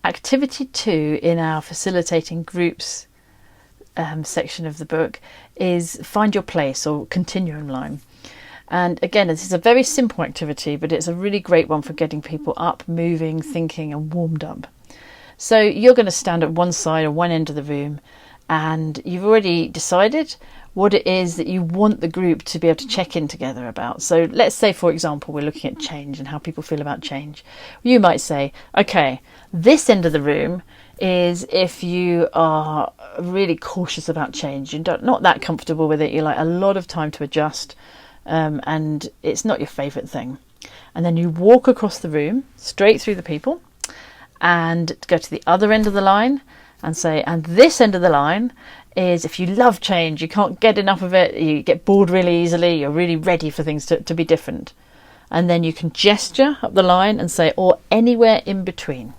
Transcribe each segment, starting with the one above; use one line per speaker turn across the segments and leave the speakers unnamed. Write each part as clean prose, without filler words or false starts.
Activity 2 in our facilitating groups section of the book is find your place, or continuum line. And again, this is a very simple activity, but it's a really great one for getting people up, moving, thinking and warmed up. So you're going to stand at one side or one end of the room, and you've already decided what it is that you want the group to be able to check in together about. So let's say, for example, we're looking at change and how people feel about change. You might say, okay, this end of the room is if you are really cautious about change, you're not that comfortable with it, you like a lot of time to adjust, and it's not your favourite thing. And then you walk across the room, straight through the people, and go to the other end of the line and say, and this end of the line is if you love change, you can't get enough of it, you get bored really easily, you're really ready for things to be different. And then you can gesture up the line and say, or anywhere in between.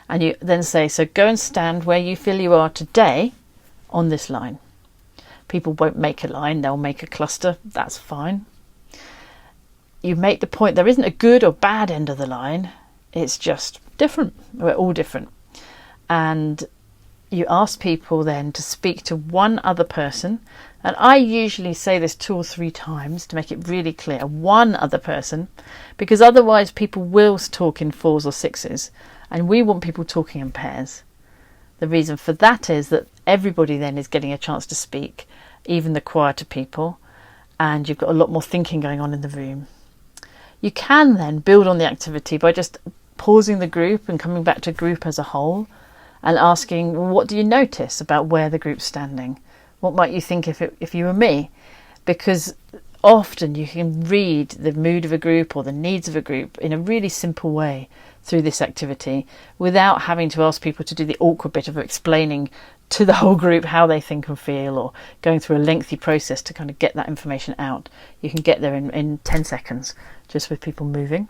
And you then say, so go and stand where you feel you are today on this line. People won't make a line, they'll make a cluster, that's fine. You make the point there isn't a good or bad end of the line, it's just different. We're all different. And you ask people then to speak to one other person. And I usually say this 2 or 3 times to make it really clear, one other person, because otherwise people will talk in 4s or 6s. And we want people talking in pairs. The reason for that is that everybody then is getting a chance to speak, even the quieter people, and you've got a lot more thinking going on in the room. You can then build on the activity by just pausing the group and coming back to group as a whole and asking, well, what do you notice about where the group's standing? What might you think if you were me? Because often you can read the mood of a group or the needs of a group in a really simple way through this activity without having to ask people to do the awkward bit of explaining to the whole group how they think and feel, or going through a lengthy process to kind of get that information out. You can get there in 10 seconds just with people moving.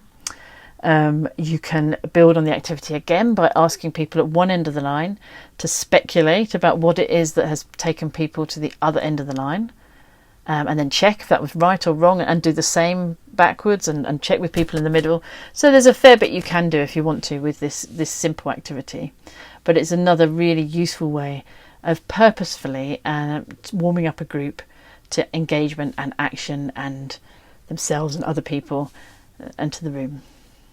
You can build on the activity again by asking people at one end of the line to speculate about what it is that has taken people to the other end of the line, and then check if that was right or wrong, and do the same backwards and check with people in the middle. So there's a fair bit you can do if you want to with this simple activity, but it's another really useful way of purposefully warming up a group to engagement and action and themselves and other people and to the room.